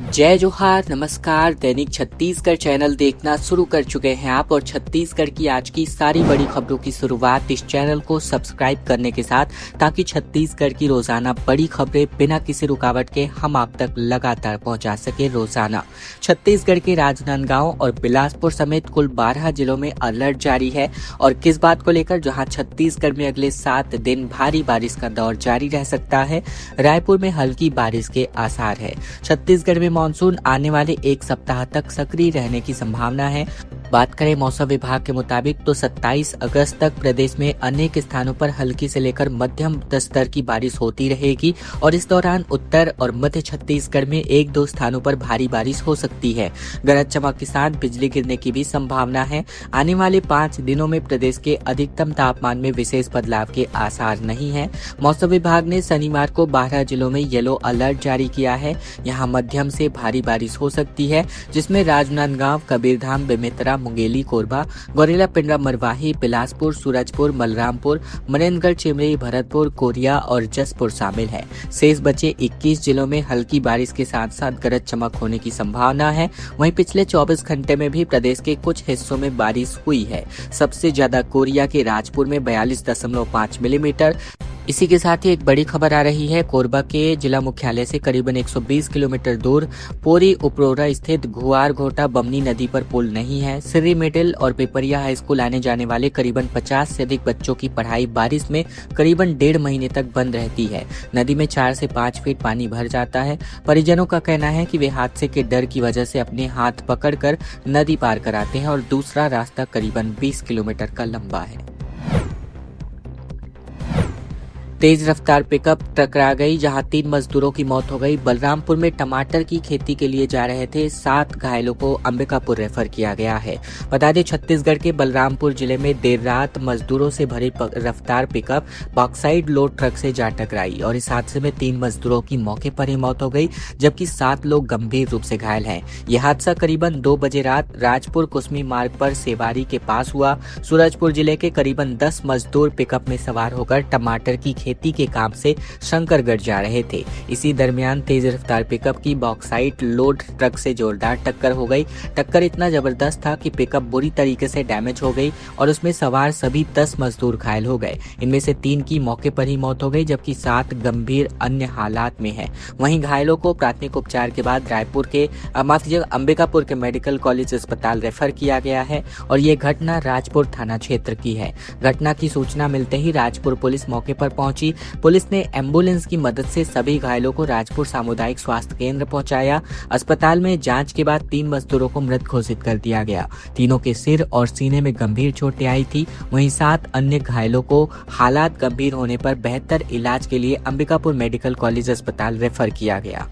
जय जोहार, नमस्कार। दैनिक छत्तीसगढ़ चैनल देखना शुरू कर चुके हैं आप और छत्तीसगढ़ की आज की सारी बड़ी खबरों की शुरुआत इस चैनल को सब्सक्राइब करने के साथ, ताकि छत्तीसगढ़ की रोजाना बड़ी खबरें बिना किसी रुकावट के हम आप तक लगातार पहुंचा सके। रोजाना छत्तीसगढ़ के राजनांदगांव और बिलासपुर समेत कुल 12 जिलों में अलर्ट जारी है। और किस बात को लेकर, जहां छत्तीसगढ़ में अगले 7 दिन भारी बारिश का दौर जारी रह सकता है। रायपुर में हल्की बारिश के आसार है। छत्तीसगढ़ में मानसून आने वाले एक सप्ताह तक सक्रिय रहने की संभावना है। बात करें मौसम विभाग के मुताबिक तो 27 अगस्त तक प्रदेश में अनेक स्थानों पर हल्की से लेकर मध्यम स्तर की बारिश होती रहेगी और इस दौरान उत्तर और मध्य छत्तीसगढ़ में 1-2 स्थानों पर भारी बारिश हो सकती है। गरज चमक के साथ बिजली गिरने की भी संभावना है। आने वाले 5 दिनों में प्रदेश के अधिकतम तापमान में विशेष बदलाव के आसार नहीं है। मौसम विभाग ने शनिवार को 12 जिलों में येलो अलर्ट जारी किया है। यहाँ मध्यम से भारी बारिश हो सकती है, जिसमें राजनांदगांव, कबीरधाम, बेमेतरा, मुंगेली, कोरबा, गौरेला, पिंडरा, मरवाही, बिलासपुर, सूरजपुर, मलरामपुर, मनेन्द्रगढ़, चिमरी, भरतपुर, कोरिया और जसपुर शामिल है। शेष बचे 21 जिलों में हल्की बारिश के साथ साथ गरज चमक होने की संभावना है। वहीं पिछले 24 घंटे में भी प्रदेश के कुछ हिस्सों में बारिश हुई है। सबसे ज्यादा कोरिया के राजपुर में 42.5 मिलीमीटर। इसी के साथ ही एक बड़ी खबर आ रही है। कोरबा के जिला मुख्यालय से करीबन 120 किलोमीटर दूर पोरी उपरोरा स्थित घुआर घोटा बमनी नदी पर पुल नहीं है। सिर्री मिडिल और पिपरिया हाई स्कूल आने जाने वाले करीबन 50 से अधिक बच्चों की पढ़ाई बारिश में करीबन 1.5 महीने तक बंद रहती है। नदी में 4 से 5 फीट पानी भर जाता है। परिजनों का कहना है कि वे हादसे के डर की वजह से अपने हाथ पकड़कर नदी पार कराते हैं और दूसरा रास्ता करीबन 20 किलोमीटर का लंबा है। तेज रफ्तार पिकअप टकरा गई, जहां 3 मजदूरों की मौत हो गई। बलरामपुर में टमाटर की खेती के लिए जा रहे थे। 7 घायलों को अंबिकापुर रेफर किया गया है। बता दें, छत्तीसगढ़ के बलरामपुर जिले में देर रात मजदूरों से भरी रफ्तार पिकअप बॉक्साइड लोड ट्रक से जा टकराई और इस हादसे में 3 मजदूरों की मौके पर ही मौत हो गई, जबकि 7 लोग गंभीर रूप से घायल हैं। यह हादसा करीबन 2 बजे रात राजपुर कुसमी मार्ग पर सेवारी के पास हुआ। सूरजपुर जिले के करीबन 10 मजदूर पिकअप में सवार होकर टमाटर की खेती के काम से शंकरगढ़ जा रहे थे। इसी दरमियान तेज रफ्तार पिकअप की बॉक्साइट लोड ट्रक से जोरदार टक्कर हो गई। टक्कर इतना जबरदस्त था कि पिकअप बुरी तरीके से डैमेज हो गई और उसमें सवार सभी 10 मजदूर घायल हो गए। इनमें से 3 की मौके पर ही मौत हो गई, जबकि 7 गंभीर अन्य हालात में हैं। वहीं घायलों को प्राथमिक उपचार के बाद अंबिकापुर के मेडिकल कॉलेज अस्पताल रेफर किया गया है और ये घटना राजपुर थाना क्षेत्र की है। घटना की सूचना मिलते ही राजपुर पुलिस मौके पर पहुंची। पुलिस ने एम्बुलेंस की मदद से सभी घायलों को राजपुर सामुदायिक स्वास्थ्य केंद्र पहुंचाया। अस्पताल में जांच के बाद 3 मजदूरों को मृत घोषित कर दिया गया। तीनों के सिर और सीने में गंभीर चोटें आई थी। वहीं 7 अन्य घायलों को हालात गंभीर होने पर बेहतर इलाज के लिए अंबिकापुर मेडिकल कॉलेज अस्पताल रेफर किया गया।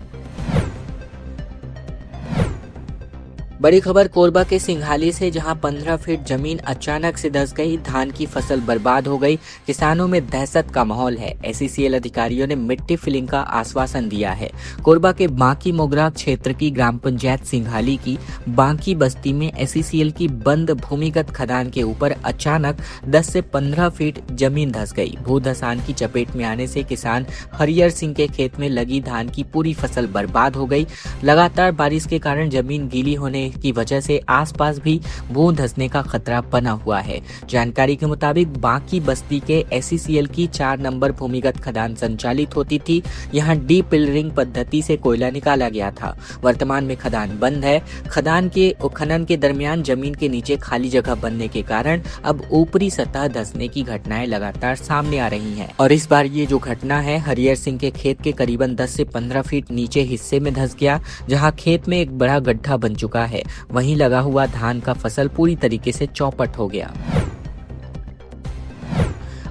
बड़ी खबर कोरबा के सिंघाली से, जहां 15 फीट जमीन अचानक से धंस गई। धान की फसल बर्बाद हो गई। किसानों में दहशत का माहौल है। एसईसीएल अधिकारियों ने मिट्टी फिलिंग का आश्वासन दिया है। कोरबा के बांकी मोगरा क्षेत्र की ग्राम पंचायत सिंघाली की बांकी बस्ती में एसईसीएल की बंद भूमिगत खदान के ऊपर अचानक 10 से 15 फीट जमीन धंस गई। भूधसान की चपेट में आने से किसान हरियर सिंह के खेत में लगी धान की पूरी फसल बर्बाद हो गई। लगातार बारिश के कारण जमीन गीली होने की वजह से आसपास भी भू धंसने का खतरा बना हुआ है। जानकारी के मुताबिक बांकी बस्ती के एसईसीएल की 4 नंबर भूमिगत खदान संचालित होती थी। यहां डी पिलरिंग पद्धति से कोयला निकाला गया था। वर्तमान में खदान बंद है। खदान के खनन के दरमियान जमीन के नीचे खाली जगह बनने के कारण अब ऊपरी सतह धंसने की घटनाएं लगातार सामने आ रही हैं। और इस बार ये जो घटना है, हरियर सिंह के खेत के करीबन 10 से 15 फीट नीचे हिस्से में धंस गया, जहां खेत में एक बड़ा गड्ढा बन चुका है। वहीं लगा हुआ धान का फसल पूरी तरीके से चौपट हो गया।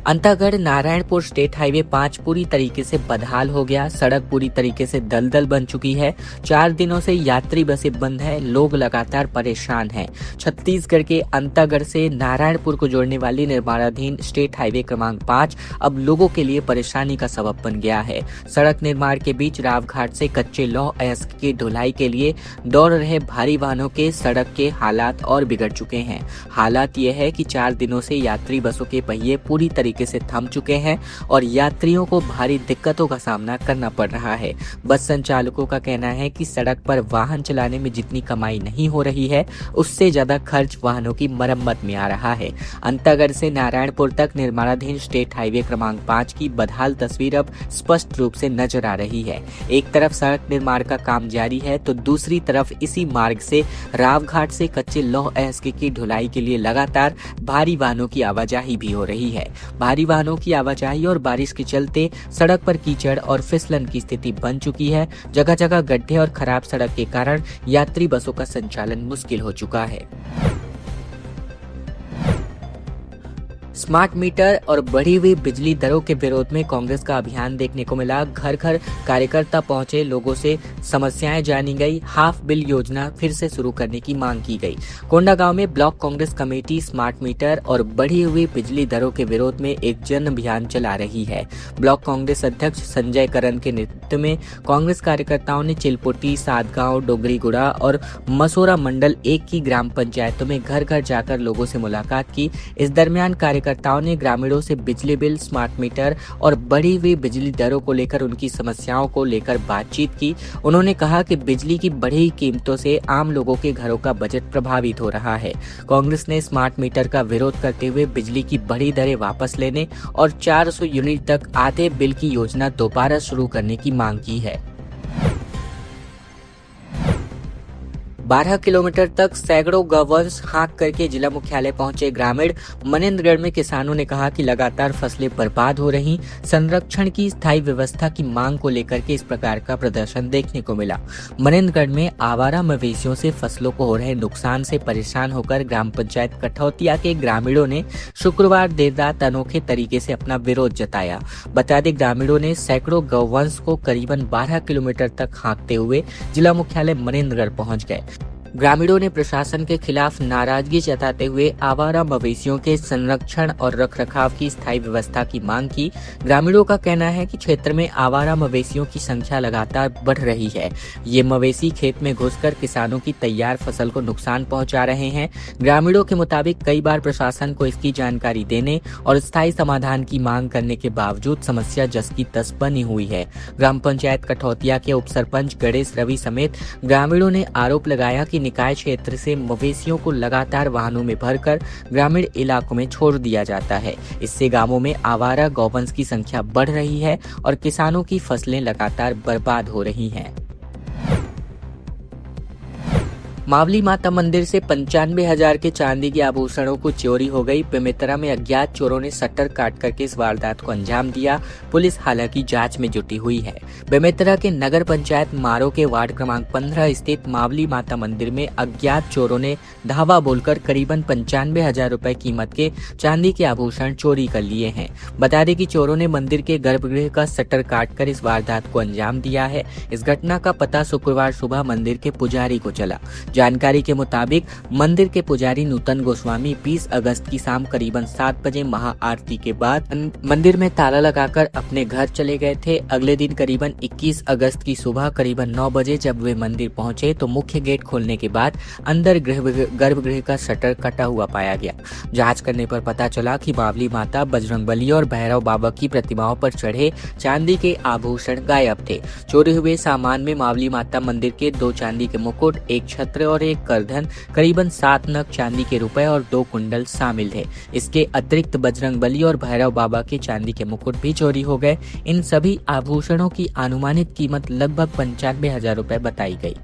अंतागढ़ नारायणपुर स्टेट हाईवे 5 पूरी तरीके से बदहाल हो गया। सड़क पूरी तरीके से दलदल बन चुकी है। 4 दिनों से यात्री बसें बंद है। लोग लगातार परेशान हैं। छत्तीसगढ़ के अंतागढ़ से नारायणपुर को जोड़ने वाली निर्माणाधीन स्टेट हाईवे क्रमांक 5 अब लोगों के लिए परेशानी का सबब बन गया है। सड़क निर्माण के बीच रावघाट से कच्चे लौह अयस्क की ढुलाई के लिए दौड़ रहे भारी वाहनों के सड़क के हालात और बिगड़ चुके हैं। हालात यह है कि 4 दिनों से यात्री बसों के पहिए पूरी तरीके तरीके से थम चुके हैं और यात्रियों को भारी दिक्कतों का सामना करना पड़ रहा है। बस संचालकों का कहना है कि सड़क पर वाहन चलाने में जितनी कमाई नहीं हो रही है, उससे ज्यादा खर्च वाहनों की मरम्मत में आ रहा है। अंतागढ़ से नारायणपुर तक निर्माणाधीन स्टेट हाईवे क्रमांक 5 की बदहाल तस्वीर अब स्पष्ट रूप से नजर आ रही है। एक तरफ सड़क निर्माण का काम जारी है तो दूसरी तरफ इसी मार्ग से रावघाट से कच्चे लौह अयस्क की ढुलाई के लिए लगातार भारी वाहनों की आवाजाही भी हो रही है। भारी वाहनों की आवाजाही और बारिश के चलते सड़क पर कीचड़ और फिसलन की स्थिति बन चुकी है। जगह जगह गड्ढे और खराब सड़क के कारण यात्री बसों का संचालन मुश्किल हो चुका है। स्मार्ट मीटर और बढ़ी हुई बिजली दरों के विरोध में कांग्रेस का अभियान देखने को मिला। घर घर कार्यकर्ता पहुंचे, लोगों से समस्याएं जानी गई। हाफ बिल योजना फिर से शुरू करने की मांग की गई। कोंडागांव में block Congress committee smart meter और बढ़ी हुई बिजली दरों के विरोध में एक जन अभियान चला रही है। ब्लॉक कांग्रेस अध्यक्ष संजय करन के नेतृत्व में कांग्रेस कार्यकर्ताओं ने चिलपुटी, सातगांव, डोगरीगुड़ा और मसोरा मंडल 1 की ग्राम पंचायतों में घर घर जाकर लोगों से मुलाकात की। इस दरमियान कार्यकर्ताओं ने ग्रामीणों से बिजली बिल, स्मार्ट मीटर और बढ़ी हुई बिजली दरों को लेकर उनकी समस्याओं को लेकर बातचीत की। उन्होंने कहा कि बिजली की बढ़ी कीमतों से आम लोगों के घरों का बजट प्रभावित हो रहा है। कांग्रेस ने स्मार्ट मीटर का विरोध करते हुए बिजली की बढ़ी दरें वापस लेने और 400 यूनिट तक आधे बिल की योजना दोबारा शुरू करने की मांग की है। 12 किलोमीटर तक सैकड़ों गौवंश हाँक करके जिला मुख्यालय पहुंचे ग्रामीण। मनेंद्रगढ़ में किसानों ने कहा कि लगातार फसलें बर्बाद हो रही, संरक्षण की स्थायी व्यवस्था की मांग को लेकर के इस प्रकार का प्रदर्शन देखने को मिला। मनेंद्रगढ़ में आवारा मवेशियों से फसलों को हो रहे नुकसान से परेशान होकर ग्राम पंचायत कठौतिया के ग्रामीणों ने शुक्रवार देर रात अनोखे तरीके से अपना विरोध जताया। बता दें, ग्रामीणों ने सैकड़ों गौवंश को करीबन 12 किलोमीटर तक हाँकते हुए जिला मुख्यालय मनेंद्रगढ़ पहुंच गए। ग्रामीणों ने प्रशासन के खिलाफ नाराजगी जताते हुए आवारा मवेशियों के संरक्षण और रखरखाव की स्थायी व्यवस्था की मांग की। ग्रामीणों का कहना है कि क्षेत्र में आवारा मवेशियों की संख्या लगातार बढ़ रही है। ये मवेशी खेत में घुसकर किसानों की तैयार फसल को नुकसान पहुंचा रहे हैं। ग्रामीणों के मुताबिक कई बार प्रशासन को इसकी जानकारी देने और स्थायी समाधान की मांग करने के बावजूद समस्या जस की तस बनी हुई है। ग्राम पंचायत कठौतिया के उप सरपंच गणेश रवि समेत ग्रामीणों ने आरोप लगाया कि निकाय क्षेत्र से मवेशियों को लगातार वाहनों में भरकर ग्रामीण इलाकों में छोड़ दिया जाता है। इससे गांवों में आवारा गौवंश की संख्या बढ़ रही है और किसानों की फसलें लगातार बर्बाद हो रही हैं। मावली माता मंदिर से 95,000 के चांदी के आभूषणों को चोरी हो गई। बेमेतरा में अज्ञात चोरों ने शटर काट करके इस वारदात को अंजाम दिया। पुलिस हालांकि जांच में जुटी हुई है। बेमेतरा के नगर पंचायत मारो के वार्ड क्रमांक 15 स्थित मावली माता मंदिर में अज्ञात चोरों ने धावा बोलकर करीबन 95,000 रुपए कीमत के चांदी के आभूषण चोरी कर लिए हैं। बता दें कि चोरों ने मंदिर के गर्भगृह का शटर काटकर इस वारदात को अंजाम दिया है। इस घटना का पता शुक्रवार सुबह मंदिर के पुजारी को चला। जानकारी के मुताबिक मंदिर के पुजारी नूतन गोस्वामी 20 अगस्त की शाम करीबन 7 बजे महाआरती के बाद मंदिर में ताला लगाकर अपने घर चले गए थे। अगले दिन करीबन 21 अगस्त की सुबह करीबन 9 बजे जब वे मंदिर पहुंचे तो मुख्य गेट खोलने के बाद अंदर गर्भगृह का शटर कटा हुआ पाया गया। जांच करने पर पता चला कि मावली माता, बजरंगबली और भैरव बाबा की प्रतिमाओं पर चढ़े चांदी के आभूषण गायब थे। चोरी हुए सामान में मावली माता मंदिर के 2 चांदी के मुकुट, एक छत्र और एक करधन, करीबन 7 नग चांदी के रुपए और 2 कुंडल शामिल थे। इसके अतिरिक्त बजरंगबली और भैरव बाबा के चांदी के मुकुट भी चोरी हो गए। इन सभी आभूषणों की अनुमानित कीमत लगभग 95,000 रुपए बताई गई।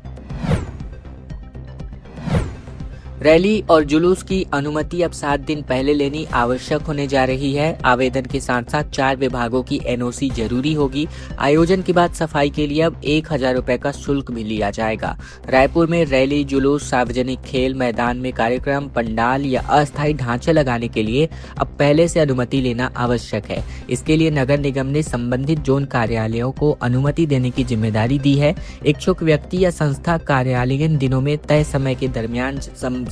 रैली और जुलूस की अनुमति अब 7 दिन पहले लेनी आवश्यक होने जा रही है। आवेदन के साथ साथ 4 विभागों की एनओसी जरूरी होगी। आयोजन के बाद सफाई के लिए अब 1,000 रुपए का शुल्क भी लिया जाएगा। रायपुर में रैली, जुलूस, सार्वजनिक खेल मैदान में कार्यक्रम, पंडाल या अस्थायी ढांचे लगाने के लिए अब पहले से अनुमति लेना आवश्यक है। इसके लिए नगर निगम ने संबंधित जोन कार्यालयों को अनुमति देने की जिम्मेदारी दी है। इच्छुक व्यक्ति या संस्था कार्यालयीन दिनों में तय समय के दरमियान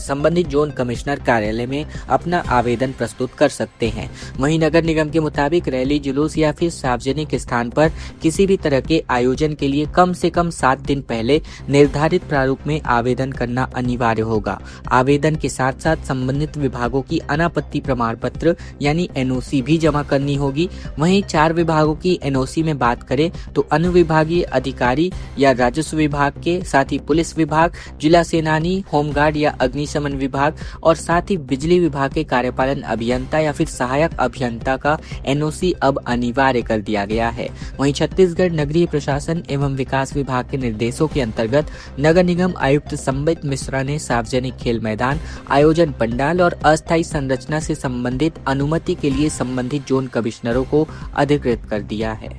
संबंधित जोन कमिश्नर कार्यालय में अपना आवेदन प्रस्तुत कर सकते हैं। वहीं नगर निगम के मुताबिक रैली, जुलूस या फिर सार्वजनिक स्थान पर किसी भी तरह के आयोजन के लिए कम से कम 7 दिन पहले निर्धारित प्रारूप में आवेदन करना अनिवार्य होगा। आवेदन के साथ साथ संबंधित विभागों की अनापत्ति प्रमाण पत्र यानी NOC भी जमा करनी होगी। वहीं 4 विभागों की NOC में बात करें तो अनुविभागीय अधिकारी या राजस्व विभाग के साथ ही पुलिस विभाग, जिला सेनानी, होमगार्ड या अग्निशमन विभाग और साथ ही बिजली विभाग के कार्यपालन अभियंता या फिर सहायक अभियंता का NOC अब अनिवार्य कर दिया गया है। वहीं छत्तीसगढ़ नगरीय प्रशासन एवं विकास विभाग के निर्देशों के अंतर्गत नगर निगम आयुक्त संबित मिश्रा ने सार्वजनिक खेल मैदान, आयोजन पंडाल और अस्थायी संरचना से संबंधित अनुमति के लिए संबंधित जोन कमिश्नरों को अधिकृत कर दिया है।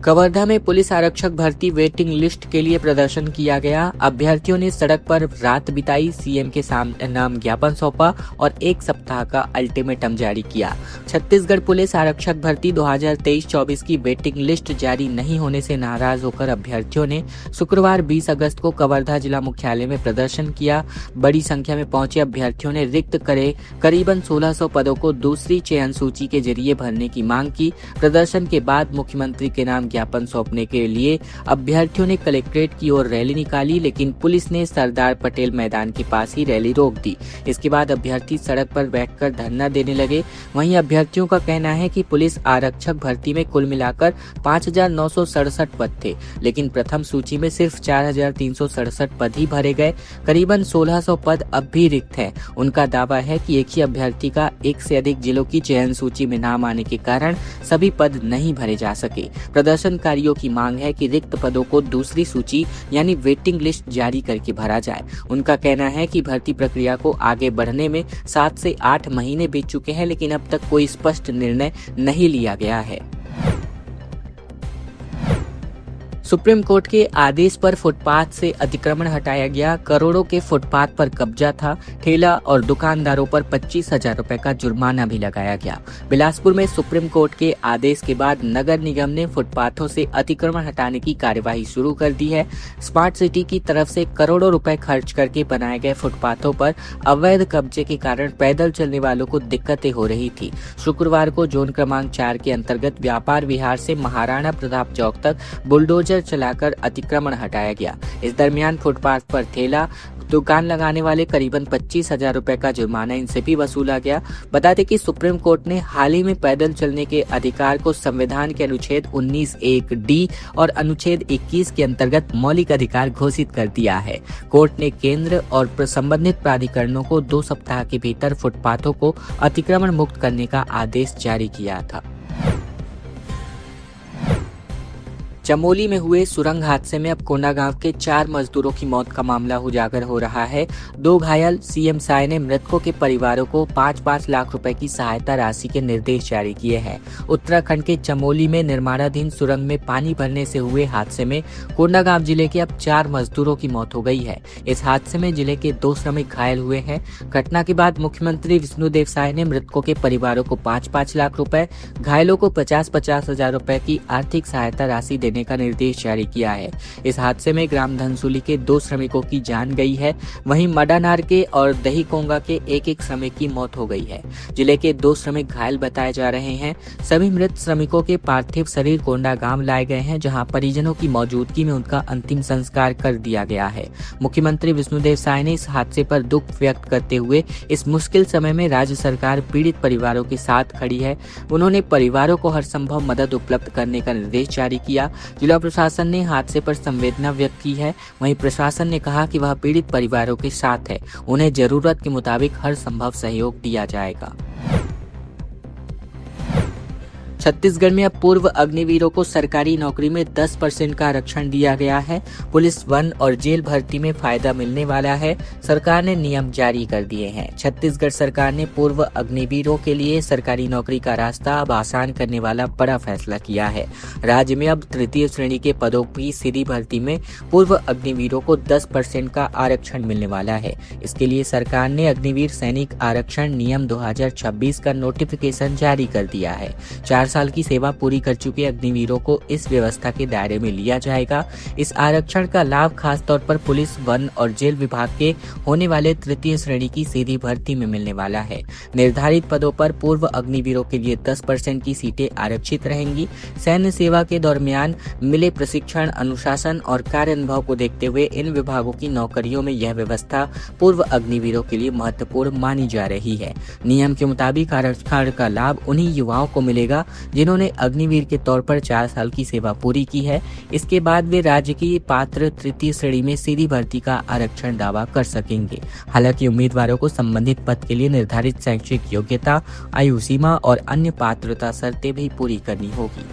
कवर्धा में पुलिस आरक्षक भर्ती वेटिंग लिस्ट के लिए प्रदर्शन किया गया। अभ्यर्थियों ने सड़क पर रात बिताई, CM के नाम ज्ञापन सौंपा और 1 सप्ताह का अल्टीमेटम जारी किया। छत्तीसगढ़ पुलिस आरक्षक भर्ती 2023-24 की वेटिंग लिस्ट जारी नहीं होने से नाराज होकर अभ्यर्थियों ने शुक्रवार 20 अगस्त को कवर्धा जिला मुख्यालय में प्रदर्शन किया। बड़ी संख्या में पहुंचे अभ्यर्थियों ने रिक्त करे करीबन 1600 पदों को दूसरी चयन सूची के जरिए भरने की मांग की। प्रदर्शन के बाद मुख्यमंत्री के नाम ज्ञापन सौंपने के लिए अभ्यर्थियों ने कलेक्ट्रेट की ओर रैली निकाली, लेकिन पुलिस ने सरदार पटेल मैदान के पास ही रैली रोक दी। इसके बाद अभ्यर्थी सड़क पर बैठकर धरना देने लगे। वहीं अभ्यर्थियों का कहना है कि पुलिस आरक्षक भर्ती में कुल मिलाकर 5,967 पद थे, लेकिन प्रथम सूची में सिर्फ 4,367 पद ही भरे गए। करीबन 1,600 पद अब भी रिक्त हैं। उनका दावा है कि एक ही अभ्यर्थी का एक से अधिक जिलों की चयन सूची में नाम आने के कारण सभी पद नहीं भरे जा सके। प्रदर्शनकारियों की मांग है कि रिक्त पदों को दूसरी सूची यानी वेटिंग लिस्ट जारी करके भरा जाए। उनका कहना है कि भर्ती प्रक्रिया को आगे बढ़ने में 7 से 8 महीने बीत चुके हैं, लेकिन अब तक कोई स्पष्ट निर्णय नहीं लिया गया है। सुप्रीम कोर्ट के आदेश पर फुटपाथ से अतिक्रमण हटाया गया। करोड़ों के फुटपाथ पर कब्जा था। ठेला और दुकानदारों पर 25,000 रुपए का जुर्माना भी लगाया गया। बिलासपुर में सुप्रीम कोर्ट के आदेश के बाद नगर निगम ने फुटपाथों से अतिक्रमण हटाने की कार्यवाही शुरू कर दी है। स्मार्ट सिटी की तरफ से करोड़ों रुपए खर्च करके बनाए गए फुटपाथों पर अवैध कब्जे के कारण पैदल चलने वालों को दिक्कतें हो रही थी। शुक्रवार को जोन क्रमांक 4 के अंतर्गत व्यापार विहार से महाराणा प्रताप चौक तक बुलडोजर चलाकर अतिक्रमण हटाया गया। इस दरमियान फुटपाथ पर ठेला दुकान लगाने वाले करीबन 25,000 रुपए का जुर्माना इनसे भी वसूला गया। बता दें कि सुप्रीम कोर्ट ने हाल ही में पैदल चलने के अधिकार को संविधान के अनुच्छेद 19(1)(d) और अनुच्छेद 21 के अंतर्गत मौलिक अधिकार घोषित कर दिया है। कोर्ट ने केंद्र और संबंधित प्राधिकरणों को 2 सप्ताह के भीतर फुटपाथों को अतिक्रमण मुक्त करने का आदेश जारी किया था। चमोली में हुए सुरंग हादसे में अब कोंडागांव के 4 मजदूरों की मौत का मामला उजागर हो रहा है। 2 घायल। CM साय ने मृतकों के परिवारों को 5-5 लाख रुपए की सहायता राशि के निर्देश जारी किए हैं। उत्तराखंड के चमोली में निर्माणाधीन सुरंग में पानी भरने से हुए हादसे में कोंडागांव जिले के अब 4 मजदूरों की मौत हो गई है। इस हादसे में जिले के 2 श्रमिक घायल हुए हैं। घटना के बाद मुख्यमंत्री विष्णुदेव साय ने मृतकों के परिवारों को 5-5 लाख रुपए, घायलों को 50-50 हजार रुपए की आर्थिक सहायता राशि देने का निर्देश जारी किया है। इस हादसे में ग्राम धनसुली के 2 श्रमिकों की जान गई है। वहीं मडानार के और दही कोंगा के 1-1 श्रमिक की मौत हो गई है। जिले के 2 श्रमिक घायल बताए जा रहे हैं। सभी मृत श्रमिकों के पार्थिव शरीर कोंडागांव लाए गए हैं, जहां परिजनों की मौजूदगी में उनका अंतिम संस्कार कर दिया गया है। मुख्यमंत्री विष्णुदेव साय ने इस हादसे पर दुख व्यक्त करते हुए इस मुश्किल समय में राज्य सरकार पीड़ित परिवारों के साथ खड़ी है। उन्होंने परिवारों को हर संभव मदद उपलब्ध करने का निर्देश जारी किया। जिला प्रशासन ने हादसे पर संवेदना व्यक्त की है। वहीं प्रशासन ने कहा कि वह पीड़ित परिवारों के साथ है। उन्हें जरूरत के मुताबिक हर संभव सहयोग दिया जाएगा। छत्तीसगढ़ में अब पूर्व अग्निवीरों को सरकारी नौकरी में 10% का आरक्षण दिया गया है। पुलिस, वन और जेल भर्ती में फायदा मिलने वाला है। सरकार ने नियम जारी कर दिए हैं। छत्तीसगढ़ सरकार ने पूर्व अग्निवीरों के लिए सरकारी नौकरी का रास्ता अब आसान करने वाला बड़ा फैसला किया है। राज्य में अब तृतीय श्रेणी के पदों की सीधी भर्ती में पूर्व अग्निवीरों को 10% का आरक्षण मिलने वाला है। इसके लिए सरकार ने अग्निवीर सैनिक आरक्षण नियम 2026 का नोटिफिकेशन जारी कर दिया है। 4 साल की सेवा पूरी कर चुके अग्निवीरों को इस व्यवस्था के दायरे में लिया जाएगा। इस आरक्षण का लाभ खासतौर पर पुलिस, वन और जेल विभाग के होने वाले तृतीय श्रेणी की सीधी भर्ती में मिलने वाला है। निर्धारित पदों पर पूर्व अग्निवीरों के लिए 10% की सीटें आरक्षित रहेंगी। सैन्य सेवा के दरमियान मिले प्रशिक्षण, अनुशासन और कार्य अनुभव को देखते हुए इन विभागों की नौकरियों में यह व्यवस्था पूर्व अग्निवीरों के लिए महत्वपूर्ण मानी जा रही है। नियम के मुताबिक आरक्षण का लाभ उन्हीं युवाओं को मिलेगा जिन्होंने अग्निवीर के तौर पर 4 साल की सेवा पूरी की है। इसके बाद वे राज्य की पात्र तृतीय श्रेणी में सीधी भर्ती का आरक्षण दावा कर सकेंगे। हालांकि उम्मीदवारों को संबंधित पद के लिए निर्धारित शैक्षिक योग्यता, आयु सीमा और अन्य पात्रता शर्तें भी पूरी करनी होगी।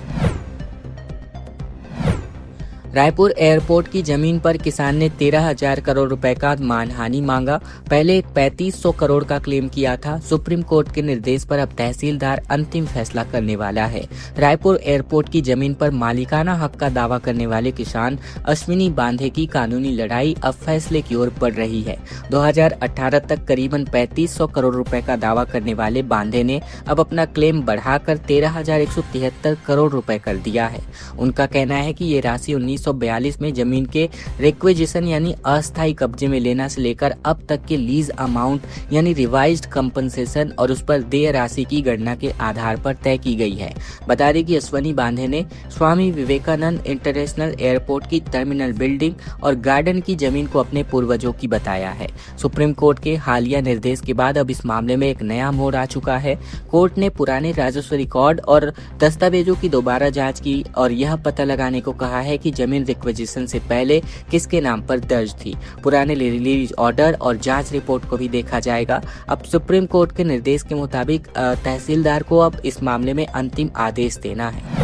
रायपुर एयरपोर्ट की जमीन पर किसान ने 13,000 करोड़ रुपए का मानहानि मांगा। पहले 3500 करोड़ का क्लेम किया था। सुप्रीम कोर्ट के निर्देश पर अब तहसीलदार अंतिम फैसला करने वाला है। रायपुर एयरपोर्ट की जमीन पर मालिकाना हक का दावा करने वाले किसान अश्विनी बांधे की कानूनी लड़ाई अब फैसले की ओर बढ़ रही है। 2018 तक करीबन 3500 करोड़ रुपए का दावा करने वाले बांधे ने अब अपना क्लेम बढ़ाकर 13,173 करोड़ रुपए कर दिया है। उनका कहना है कि ये राशि 1942 में जमीन के रिक्वेजिशन यानी अस्थायी कब्जे में लेना से लेकर अब तक के लीज अमाउंट यानी रिवाइज्ड कंपनसेशन और उस पर देय राशि की गणना के आधार पर तय की गई है। बता दें कि अश्विनी बांधे ने स्वामी विवेकानंद इंटरनेशनल एयरपोर्ट की टर्मिनल बिल्डिंग और गार्डन की जमीन को अपने पूर्वजों की बताया है। सुप्रीम कोर्ट के हालिया निर्देश के बाद अब इस मामले में एक नया मोड़ आ चुका है। कोर्ट ने पुराने राजस्व रिकॉर्ड और दस्तावेजों की दोबारा जांच की और यह पता लगाने को कहा है कि जमीन रिक्वेजिशन से पहले किसके नाम पर दर्ज थी। पुराने रिलीज ऑर्डर और जांच रिपोर्ट को भी देखा जाएगा। अब सुप्रीम कोर्ट के निर्देश के मुताबिक तहसीलदार को अब इस मामले में अंतिम आदेश देना है।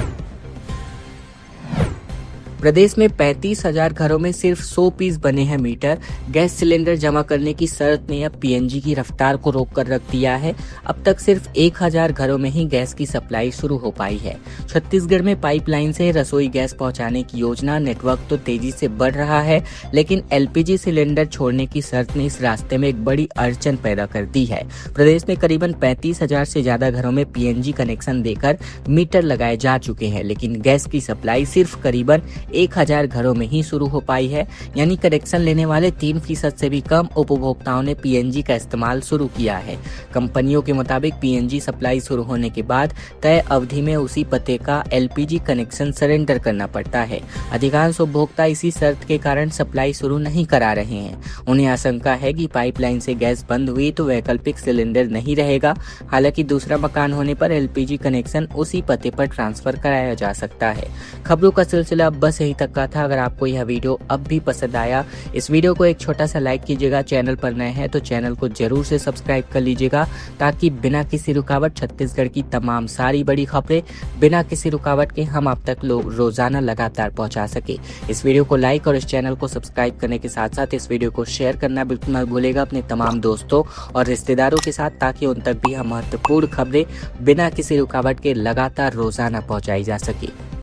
प्रदेश में 35,000 घरों में सिर्फ 100 पीस बने हैं मीटर। गैस सिलेंडर जमा करने की शर्त ने अब पीएनजी की रफ्तार को रोक कर रख दिया है। अब तक सिर्फ 1,000 घरों में ही गैस की सप्लाई शुरू हो पाई है। छत्तीसगढ़ में पाइपलाइन से रसोई गैस पहुंचाने की योजना, नेटवर्क तो तेजी से बढ़ रहा है, लेकिन एलपीजी सिलेंडर छोड़ने की शर्त ने इस रास्ते में एक बड़ी अड़चन पैदा कर दी है। प्रदेश में करीबन 35,000 से ज्यादा घरों में पीएनजी कनेक्शन देकर मीटर लगाए जा चुके हैं, लेकिन गैस की सप्लाई सिर्फ करीबन 1,000 घरों में ही शुरू हो पाई है। यानी कनेक्शन लेने वाले 3% से भी कम उपभोक्ताओं ने पीएनजी का इस्तेमाल शुरू किया है। कंपनियों के मुताबिक पीएनजी सप्लाई शुरू होने के बाद तय अवधि में उसी पते का एलपीजी कनेक्शन सरेंडर करना पड़ता है। अधिकांश उपभोक्ता इसी शर्त के कारण सप्लाई शुरू नहीं करा रहे हैं। उन्हें आशंका है कि पाइपलाइन से गैस बंद हुई तो वैकल्पिक सिलेंडर नहीं रहेगा। हालांकि दूसरा मकान होने पर एलपीजी कनेक्शन उसी पते पर ट्रांसफर कराया जा सकता है। खबरों का सिलसिला बस यहीं तक का था। अगर आपको यह वीडियो अब भी पसंद आया, इस वीडियो को एक छोटा सा लाइक कीजिएगा। चैनल पर नए हैं तो चैनल को जरूर से सब्सक्राइब कर लीजिएगा, ताकि बिना किसी रुकावट छत्तीसगढ़ की तमाम सारी बड़ी खबरें बिना किसी रुकावट के हम आप तक रोजाना लगातार पहुंचा सके। इस वीडियो को लाइक और इस चैनल को सब्सक्राइब करने के साथ साथ इस वीडियो को शेयर करना बिल्कुल मत भूलिएगा अपने तमाम दोस्तों और रिश्तेदारों के साथ, ताकि उन तक भी हम महत्वपूर्ण खबरें बिना किसी रुकावट के लगातार रोजाना पहुंचाई जा सके।